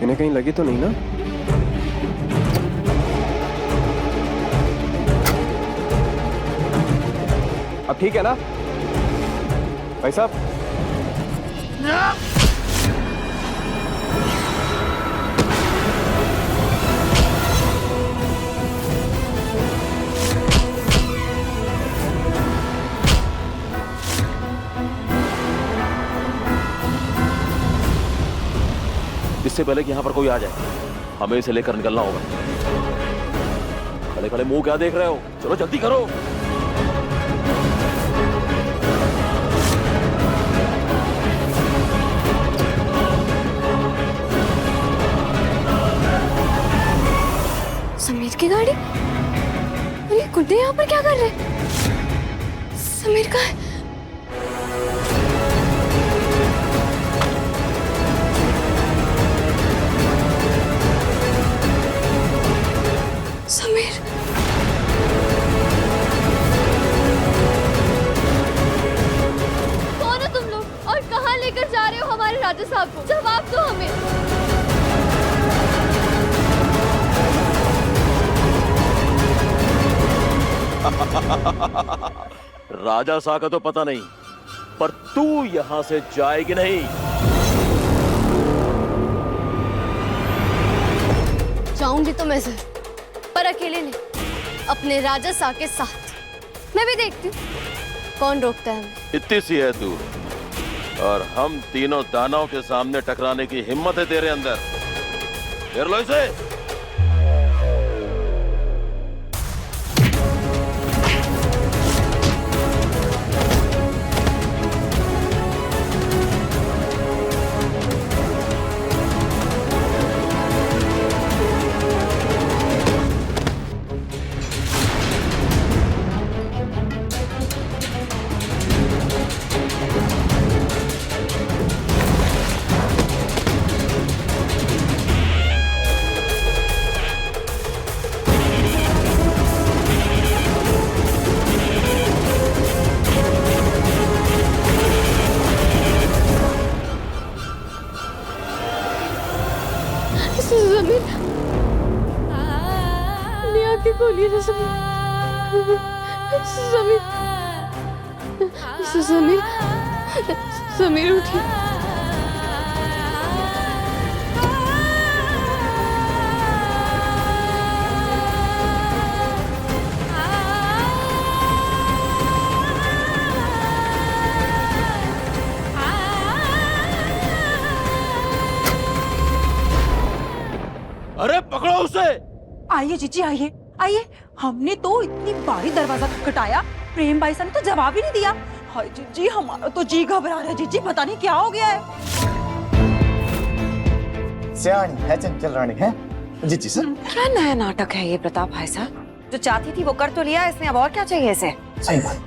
इन्हें कहीं लगी तो नहीं ना? अब ठीक है ना भाई साहब? इससे पहले कि यहां पर कोई आ जाए हमें इसे लेकर निकलना होगा। खड़े खड़े मुंह क्या देख रहे हो? चलो जल्दी करो। समीर की गाड़ी? और ये गुड्डे यहाँ पर क्या कर रहे हैं? समीर का है? समीर, कौन हो तुम लोग और कहाँ लेकर जा रहे हो हमारे राजा साहब को? जवाब दो हमें। राजा साहब का तो पता नहीं, पर तू यहां से जाएगी नहीं। जाऊंगी तो मैं जरूर, पर अकेले नहीं, अपने राजा साहब के साथ। मैं भी देखती हूँ कौन रोकता है हमें। इतनी सी है तू, और हम तीनों दानव के सामने टकराने की हिम्मत है तेरे अंदर। घेर लो इसे। जमीन अपनी आंखें खोलिए ना समीर। समीर, समीर उठिए। अरे पकड़ो उसे। आइए जीजी आइए आइए। हमने तो इतनी बारी दरवाजा खटखटाया, प्रेम भाई साहब ने तो जवाब ही नहीं दिया। हाय जीजी, हमारा तो जी घबरा रहा है जीजी, पता नहीं क्या हो गया है। सियानी है चंचल रानी है जीजी सर। क्या नया नाटक है ये प्रताप भाई साहब? जो चाहती थी वो कर तो लिया इसने, अब और क्या चाहिए इसे? सही बात।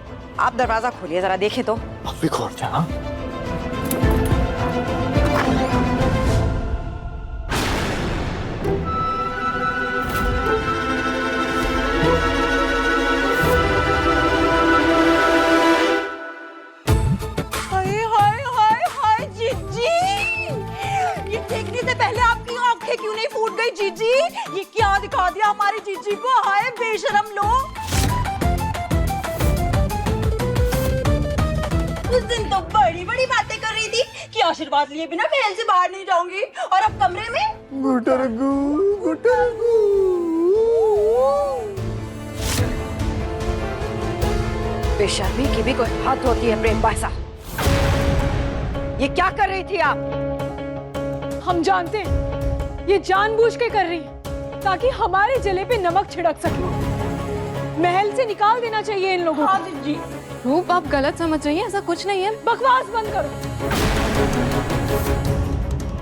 आप दरवाजा खोलिए जरा, देखे तो। अब भी खोल जा। क्यों नहीं फूट गई जीजी? ये क्या दिखा दिया हमारी जीजी को? हाय बेशरम लोग। उस दिन तो बड़ी बड़ी बातें कर रही थी कि आशीर्वाद लिए बिना महल से बाहर नहीं जाऊंगी, और अब कमरे में गुटरगू गुटरगू। बेशर्मी की भी कोई हद होती है प्रेम भाई साहब। ये क्या कर रही थी आप? हम जानते हैं ये जानबूझ के कर रही है ताकि हमारे जले पे नमक छिड़क सके। महल से निकाल देना चाहिए इन लोगों को। जी रूप, आप गलत समझ रही हैं, ऐसा कुछ नहीं है। बकवास बंद करो,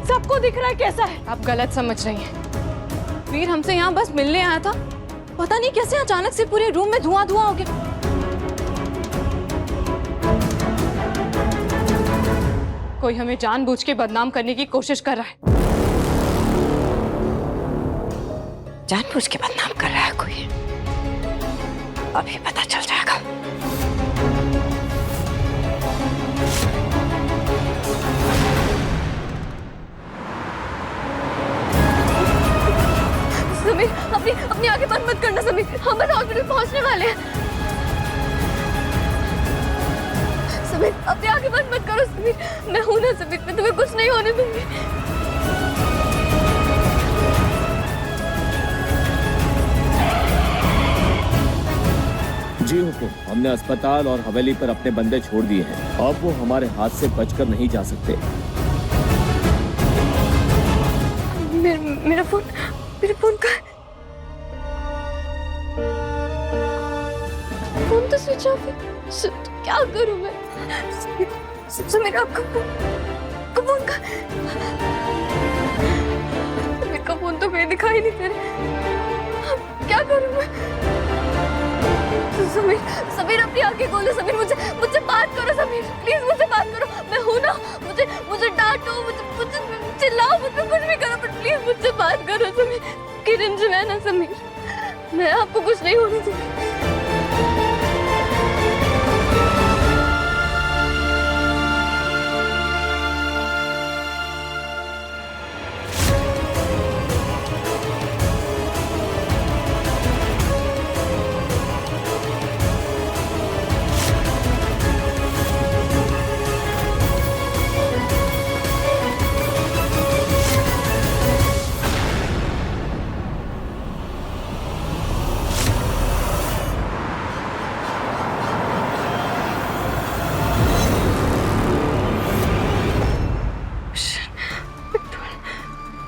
सबको दिख रहा है कैसा है। आप गलत समझ रही हैं। वीर हमसे यहाँ बस मिलने आया था, पता नहीं कैसे अचानक से पूरे रूम में धुआं धुआं हो गया। कोई हमें जानबूझ के बदनाम करने की कोशिश कर रहा है। जानबूझ के बदनाम कर रहा है कोई? अभी पता चल जाएगा। समीर अपनी अपनी आंखें बंद मत करना समीर, हम बस हॉस्पिटल पहुंचने वाले हैं। समीर अपनी आंखें बंद मत करो समीर, मैं हूं ना समीर, मैं तुम्हें कुछ नहीं होने दूंगी। जी हुकुम, हमने अस्पताल और हवेली पर अपने बंदे छोड़ दिए हैं। अब वो हमारे हाथ से बचकर नहीं जा सकते। मेरा फोन कहाँ है? फोन तो स्विच ऑफ है। क्या करूं मैं? समीर आपका फोन कहाँ है? समीर का फोन तो कहीं दिखाई नहीं दे रहा। क्या करूं मैं? समीर अपनी आंखें खोलो समीर, मुझे बात करो समीर, प्लीज मुझसे बात करो, मैं हूं ना, मुझे डांटो, मुझे चिल्लाओ, मुझे कुछ भी करो, पर प्लीज मुझसे बात करो समीर। किरण जो है ना समीर, मैं आपको कुछ नहीं होने दूंगी।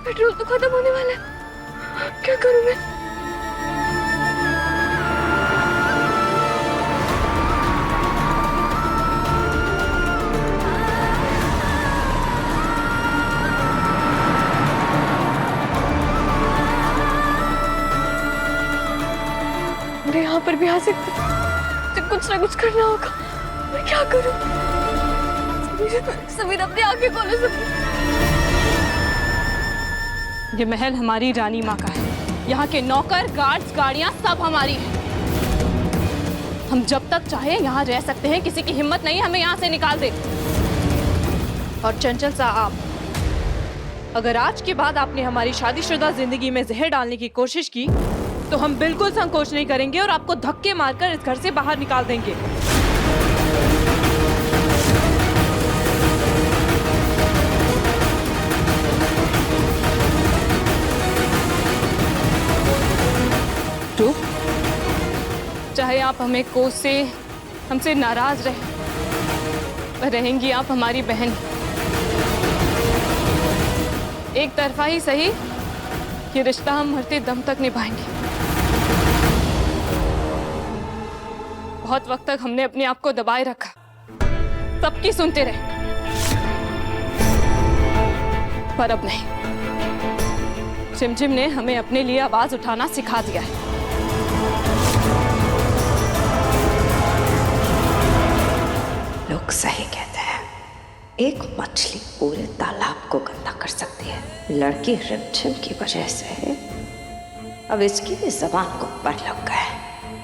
पेट्रोल तो खत्म होने वाला है, क्या करूं मैं? मैं यहाँ पर भी आ सकती, मुझे कुछ ना कुछ करना होगा। मैं क्या करूं? समीर अपनी आंखें खोलो समीर। ये महल हमारी रानी माँ का है। यहाँ के नौकर, गार्ड्स, गाड़ियाँ सब हमारी हैं। हम जब तक चाहे यहाँ रह सकते हैं, किसी की हिम्मत नहीं हमें यहाँ से निकाल दे। और चंचल साहब, अगर आज के बाद आपने हमारी शादीशुदा जिंदगी में जहर डालने की कोशिश की तो हम बिल्कुल संकोच नहीं करेंगे और आपको धक्के मारकर इस घर से बाहर निकाल देंगे। तो चाहे आप हमें कोसे, हमसे नाराज रहे, पर रहेंगी आप हमारी बहन। एक तरफा ही सही, ये रिश्ता हम मरते दम तक निभाएंगे। बहुत वक्त तक हमने अपने आप को दबाए रखा, सबकी सुनते रहे, पर अब नहीं। झिमझिम ने हमें अपने लिए आवाज उठाना सिखा दिया है। लोग सही कहते हैं, एक मछली पूरे तालाब को गंदा कर सकती है। लड़की रिमझिम की वजह से अब इसकी भी जबान को पर लग गया है।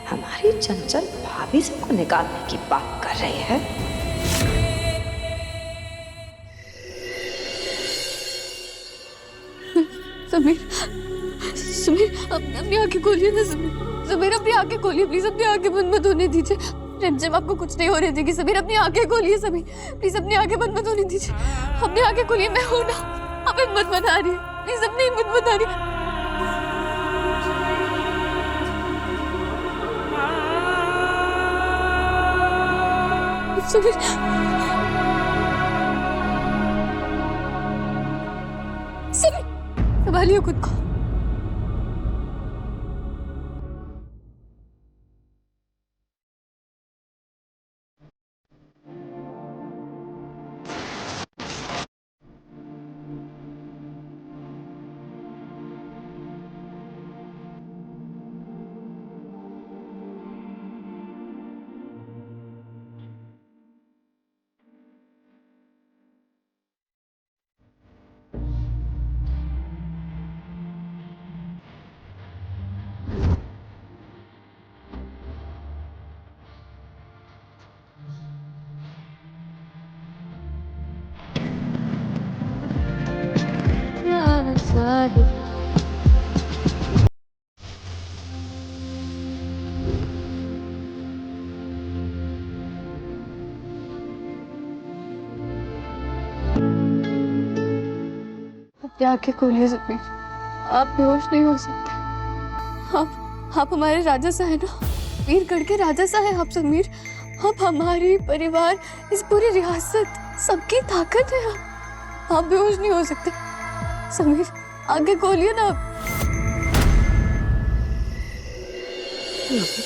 हमारी चंचल भाभी से को निकालने की बात कर रही है। समीर अपनी आंखें खोलिए ना समीर अपनी आंखें खोलिए प्लीज, अपनी आंखें बंद मत होने दीजिए। रिमझिम आपको कुछ नहीं होने देगी समीर, अपनी आंखें खोलिए समीर, प्लीज अपनी आंखें बंद मत होने दीजिए। अपनी आंखें खोलिए, मैं हूं ना, आप हिम्मत बता रही है, प्लीज अपनी हिम्मत बता रही है। समीर संभालिए खुद को। क्या आंखें खोलिए समीर, आप बेहोश नहीं हो सकते। आप हमारे राजा सा है ना, वीरगढ़ के राजा सा है आप समीर। आप हमारी परिवार, इस पूरी रियासत, सबकी ताकत है आप बेहोश नहीं हो सकते। समीर आंखें खोलिए ना आप।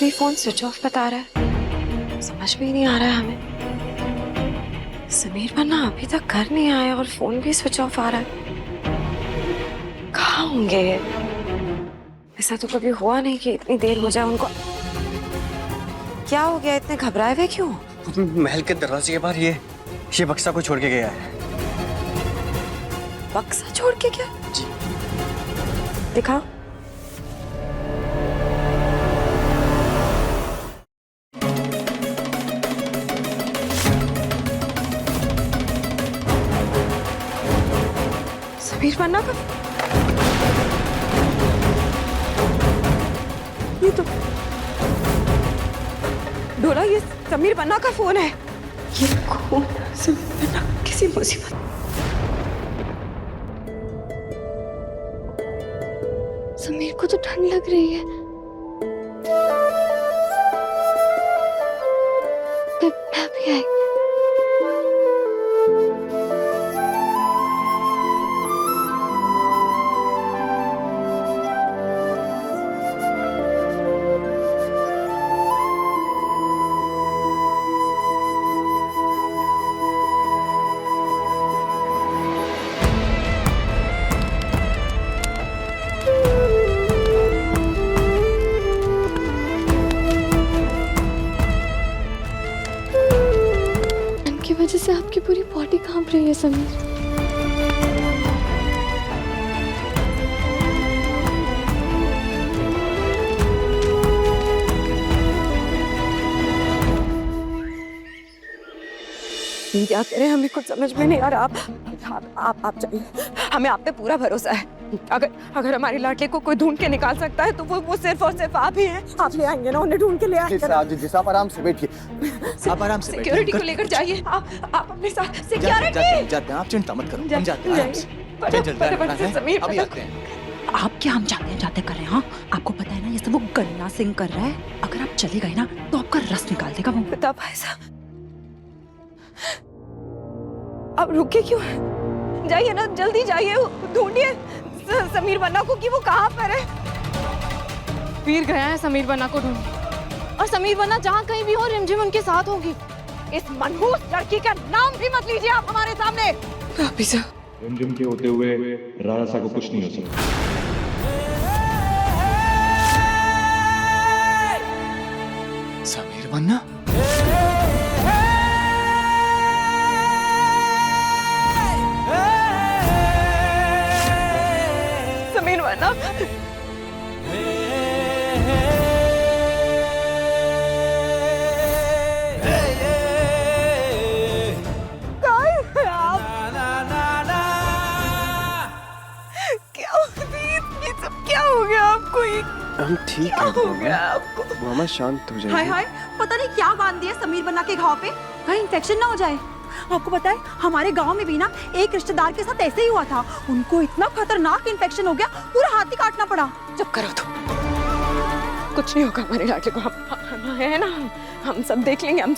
भी फोन स्विच ऑफ बता रहा है, समझ में ही नहीं आ रहा है हमें। समीर वरना अभी तक घर नहीं आया और फोन भी स्विच ऑफ आ रहा है। कहाँ होंगे ये? ऐसा तो कभी हुआ नहीं कि इतनी देर हो जाए उनको। क्या हो गया, इतने घबराए हुए क्यों? महल के दरवाजे के बाहर ये बक्सा को छोड़ के गया है। बक्सा छोड़ के क्या? जी। दिखाओ। समीर पन्ना का ये तो डोला, ये समीर पन्ना का फोन है। ये कौन? समीर पन्ना किसी मुसीबत। समीर को तो ठंड लग रही है। मैं भी आई। की वजह से आपकी पूरी बॉडी कांप रही है समीर। क्या करें, हमें कुछ समझ में नहीं आ रहा। आप जाइए, हमें आप पे पूरा भरोसा है। अगर हमारी लाडली को कोई ढूंढ के निकाल सकता है तो वो सिर्फ और सिर्फ आप ही हैं। आप ले आएंगे ना, उन्हें ढूंढ के ले आएंगे ना। जिस आप आराम से बैठिए, आप आराम से सिक्योरिटी को लेकर जाइए। आप अपने साथ सिक्योरिटी। जाते हैं, आप चिंता मत करो, हम जाते हैं आराम से। समीर अभी आते हैं। आप क्या हम जाते कर रहे हैं? हाँ, आपको पता है ना ये सब वो गन्ना सिंह कर रहा है। अगर आप चले गए ना तो आपका रस निकाल देगा वो। प्रताप भाई साहब, अब रुके क्यों? जाइए ना, जल्दी जाइए, ढूंढिए समीर वन्ना को कि वो कहाँ पर है। वीर गया है समीर वन्ना को ढूंढने, और समीर वन्ना जहाँ कहीं भी हो रिमझिम उनके साथ होगी। इस मनहूस लड़की का नाम भी मत लीजिए आप हमारे सामने। रिमझिम के होते हुए राणा सा को कुछ नहीं हो सकता। समीर वन्ना, समीर वन्ना, हम ठीक हैं आपको मामा, शांत हो जाइए। हाय हाय, पता नहीं क्या बांध दिया समीर बन्ना के घाव पे, कहीं इन्फेक्शन ना हो जाए। आपको पता है हमारे गांव में भी ना एक रिश्तेदार के साथ ऐसे ही हुआ था। उनको इतना खतरनाक इन्फेक्शन हो गया, पूरा हाथ ही काटना पड़ा। चुप करो तुम, कुछ नहीं होगा हमारे लाडले को। हम है ना, हम सब देख लेंगे, हम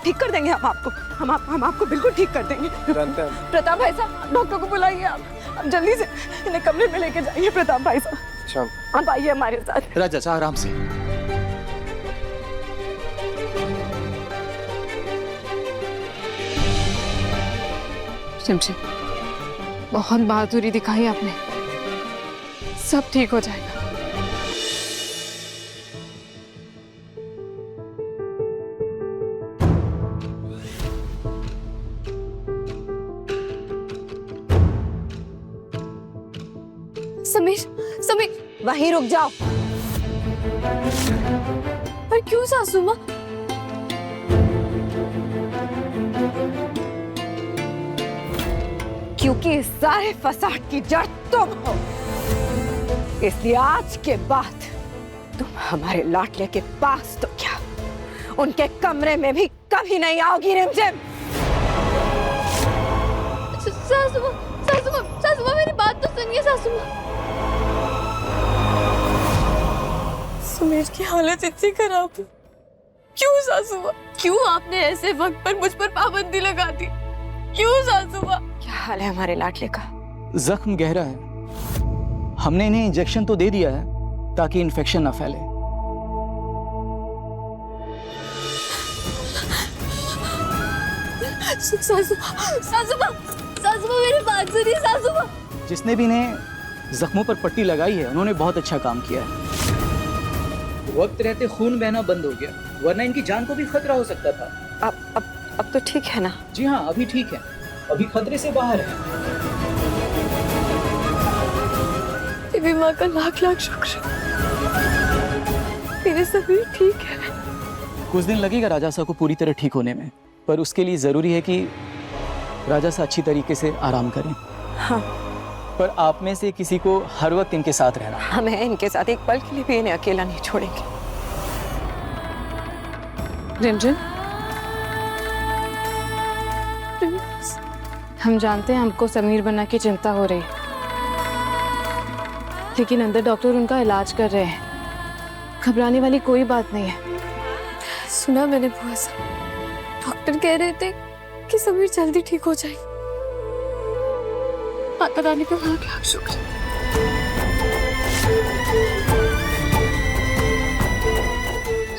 ठीक कर देंगे। हम आपको बिल्कुल ठीक कर देंगे। प्रताप भाई साहब, डॉक्टर को बुलाइए आप जल्दी से, इन्हें कमरे में लेके जाइए। प्रताप भाई साहब, आप आइए हमारे साथ। राजा साहब आराम से। रिमझिम, बहुत बहादुरी दिखाई आपने, सब ठीक हो जाएगा। समीर, वहीं रुक जाओ। पर क्यों सासू माँ? क्योंकि इस सारे फसाद की जड़ तुम हो, इसलिए आज के बाद तुम हमारे लाडले के पास तो क्या, उनके कमरे में भी कभी नहीं आओगी रिमझिम। सासू माँ, मेरी बात तो सासू माँ। समीर की हालत इतनी खराब है, क्यों सासू माँ? क्यों आपने ऐसे वक्त पर मुझ पर पाबंदी लगा दी? क्यों सासू माँ? क्या हाल है हमारे लाडले का? जख्म गहरा है। हमने इन्हें इंजेक्शन तो दे दिया है ताकि इन्फेक्शन ना फैले। सासू माँ, मेरी बात सुनिए सासू माँ। जिसने भी इन्हें जख्मों पर पट्टी लगाई है उन्होंने बहुत अच्छा काम किया है। वक्त रहते खून बहना बंद हो गया, वरना इनकी जान को भी खतरा हो सकता था। अब तो ठीक है ना? जी हाँ, अभी ठीक है, अभी खतरे से बाहर है। देवी माँ का लाख लाख शुक्र, मेरे समीर ठीक है। कुछ दिन लगेगा राजासा को पूरी तरह ठीक होने में, पर उसके लिए जरूरी है कि राजासा अच्छी तरीके से आराम करें। हाँ। पर आप में से किसी को हर वक्त इनके साथ रहना। हम हैं इनके साथ, एक पल के लिए भी इन्हें अकेला नहीं छोड़ेंगे। रिमझिम, हम जानते हैं हमको समीर बन्ना की चिंता हो रही है, लेकिन अंदर डॉक्टर उनका इलाज कर रहे हैं। घबराने वाली कोई बात नहीं है। सुना मैंने बुआ से, डॉक्टर कह रहे थे कि समीर जल्दी ठीक हो जाए। माता रानी का लाख लाख शुक्र।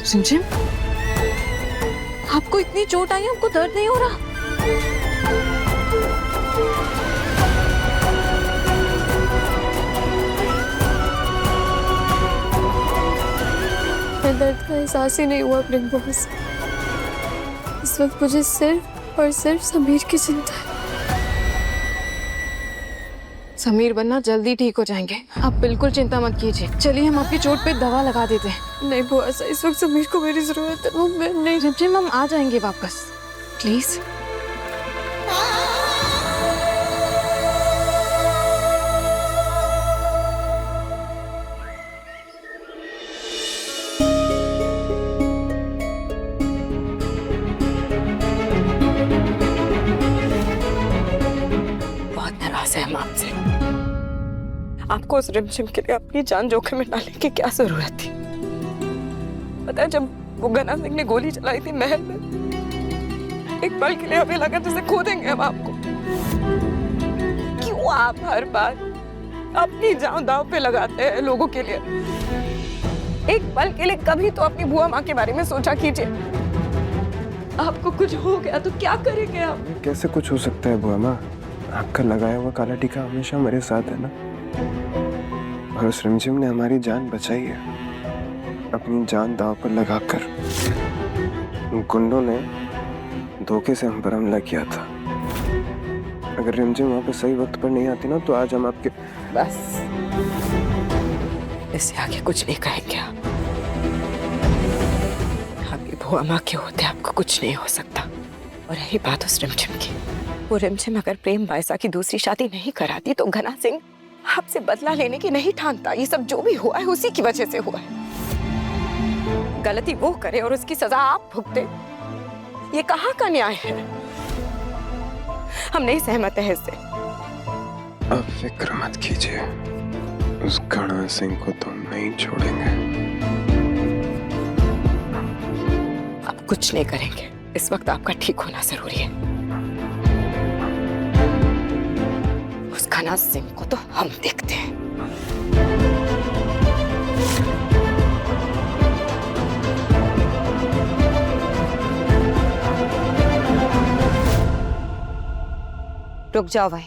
रिमझिम, आपको इतनी चोट आई, आपको दर्द नहीं हो रहा? मैं दर्द का एहसास ही नहीं हुआ अपने बुआ से। इस वक्त मुझे सिर्फ और सिर्फ समीर की चिंता है। समीर बन्ना जल्दी ठीक हो जाएंगे, आप बिल्कुल चिंता मत कीजिए। चलिए हम आपकी चोट पे दवा लगा देते हैं। नहीं बुआ सा, इस वक्त समीर को मेरी जरूरत है। मैं नहीं। रिमझिम, हम आ जाएंगे वापस, प्लीज। बहुत नाराज है हम आपसे। आपको उस रिमझिम के लिए अपनी जान जोखिम में डालने की क्या जरूरत थी? पता है, जब वो गना सिंह ने गोली चलाई थी महल में, एक पल के लिए हमें लगा जैसे खो देंगे हम आपको। क्यों आप हर बार अपनी जान दांव पे लगाते हैं लोगों के लिए? एक पल के लिए कभी तो अपनी बुआ माँ के बारे में सोचा कीजिए। आपको कुछ हो गया तो क्या करेंगे आप? कैसे कुछ हो सकता है बुआ माँ? आपका लगाया हुआ काला टीका हमेशा मेरे साथ है ना, और उस रिमझिम ने हमारी जान बचाई है अपनी जान दांव पर लगाकर। गुंडों ने धोखे से हम पर हमला किया था। अगर रिमझिम वहां पे सही वक्त पर नहीं आती ना, तो आज हम आपके। बस, इससे आगे कुछ नहीं कहेंगे आप। आपकी बुआ माँ के होते आपको कुछ नहीं हो सकता। और रही बात उस रिमझिम की, वो रिमझिम अगर प्रेम बायसा की दूसरी शादी नहीं कराती तो घना सिंह आपसे बदला लेने की नहीं ठानता। ये सब जो भी हुआ है उसी की वजह से हुआ है। गलती वो करे और उसकी सजा आप भुगते, ये कहाँ का न्याय है? हम नहीं सहमत है इससे। अब फिक्र मत कीजिए, उस घना सिंह को तो नहीं छोड़ेंगे। आप कुछ नहीं करेंगे, इस वक्त आपका ठीक होना जरूरी है। उस घना सिंह को तो हम देखते हैं। रुक जाओ भाई।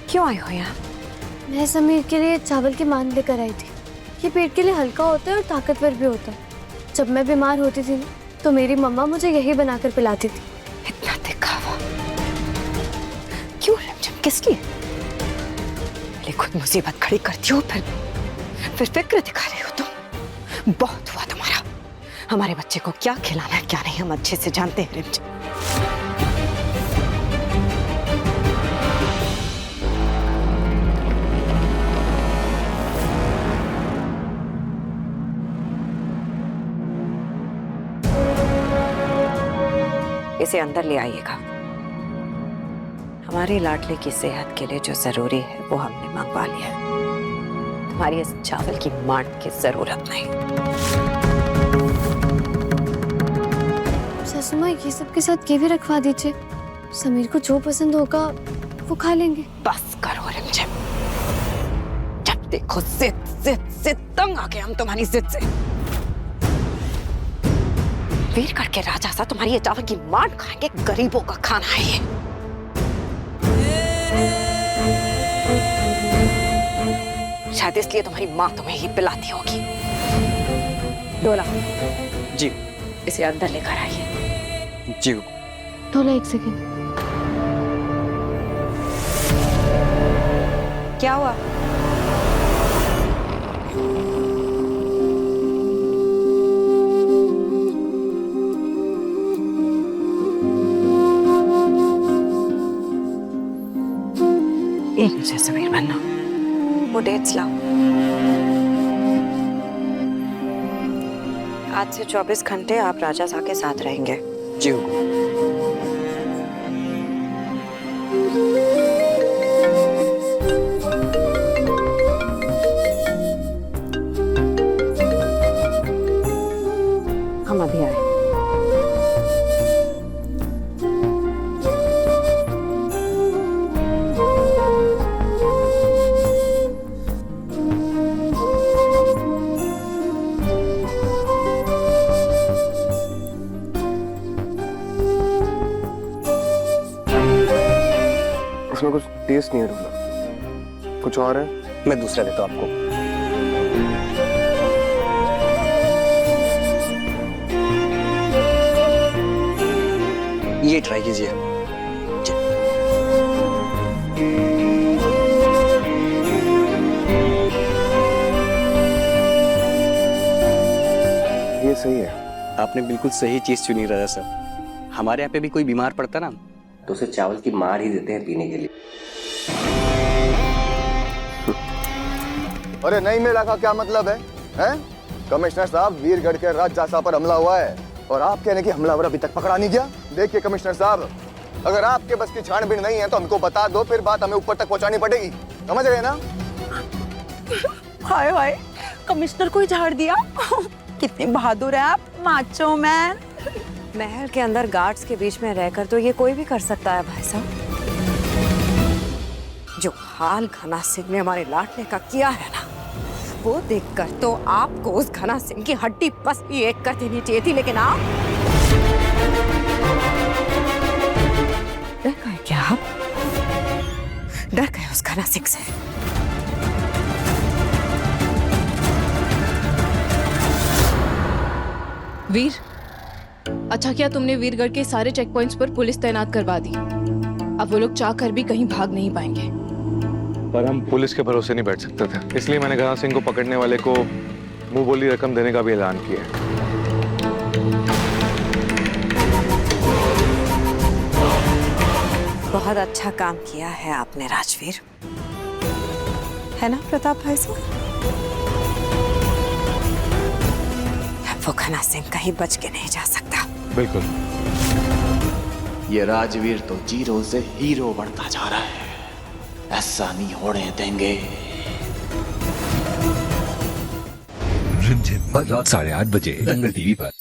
क्यों आई हो यहाँ? मैं समीर के लिए चावल की मान लेकर आई थी। ये पेट के लिए हल्का होता है और ताकतवर भी होता है। जब मैं बीमार होती थी ना, तो मेरी मम्मा मुझे यही बनाकर पिलाती थी। इतना दिखावा क्यों रिमझिम? किस लिए? पहले खुद मुसीबत खड़ी करती हो, फिर फिक्र दिखा रही हो तुम। बहुत हुआ तुम्हारा। हमारे बच्चे को क्या खिलाना है क्या नहीं हम अच्छे से जानते हैं रिमझिम। इसे अंदर ले आइएगा। हमारे लाडले की सेहत के लिए जो जरूरी है वो हमने मंगवा लिया है। तुम्हारी इस चावल की मांड की जरूरत नहीं। सासू माँ, ये सब के साथ ये भी रखवा दीजिए। समीर को जो पसंद होगा वो खा लेंगे। बस करो रिमझिम, जब देखो जिद जिद जिद, तंग आ गए हम तुम्हारी जिद से। वीर करके राजा सा तुम्हारी ये चावल की मांड खाएंगे, गरीबों का खाना है ये। शायद इसलिए तुम्हारी माँ तुम्हें ही पिलाती होगी। डोला जी इसे अंदर लेकर आइए। जी। डोला, एक सेकेंड। क्या हुआ? मुझे समीर बनना, वो डेट्स लाओ। आज से 24 घंटे आप राजा सा के साथ रहेंगे। जी। हम अभी आए। इसमें कुछ टेस्ट नहीं है डोला, कुछ और है? मैं दूसरा देता हूँ आपको। ये ट्राई कीजिए। ये सही है। आपने बिल्कुल सही चीज चुनी राजा साहब। हमारे यहाँ पे भी कोई बीमार पड़ता ना तो उसे चावल की मार ही देते हैं पीने के लिए। अरे नहीं मिला का क्या मतलब है? हैं? कमिश्नर साहब, वीरगढ़ के राजजासा पर हमला हुआ है और आप कहने की हमलावर अभी तक पकड़ा नहीं गया। देखिए कमिश्नर साहब, अगर आपके बस की छानबीन नहीं है तो हमको बता दो, फिर बात हमें ऊपर तक पहुंचानी पड़ेगी। समझ गए ना? हाय हाय, कमिश्नर को ही झाड़ दिया। कितने बहादुर है आप, माचो मैन। महल के अंदर गार्ड्स के बीच में रहकर तो ये कोई भी कर सकता है भाई साहब। जो हाल घना सिंह ने हमारे लाडले का किया है ना, वो देखकर तो आपको उस घना सिंह की हड्डी पसली एक कर देनी चाहिए थी, लेकिन आप डर गए क्या? आप डर गए उस घना सिंह से? वीर, अच्छा किया तुमने वीरगढ़ के सारे चेक पॉइंट्स पर पुलिस तैनात करवा दी। अब वो लोग चाहकर भी कहीं भाग नहीं पाएंगे। पर हम पुलिस के भरोसे नहीं बैठ सकते थे, इसलिए मैंने घना सिंह को पकड़ने वाले को मुंह बोली रकम देने का भी ऐलान किया। बहुत अच्छा काम किया है आपने राजवीर, है ना प्रताप भाई साहब? वो घना सिंह कहीं बच के नहीं जा सकता। बिल्कुल। ये राजवीर तो जीरो से हीरो बनता जा रहा है, ऐसा नहीं होने देंगे। रिमझिम रात 8:30 बजे दंगल टीवी पर।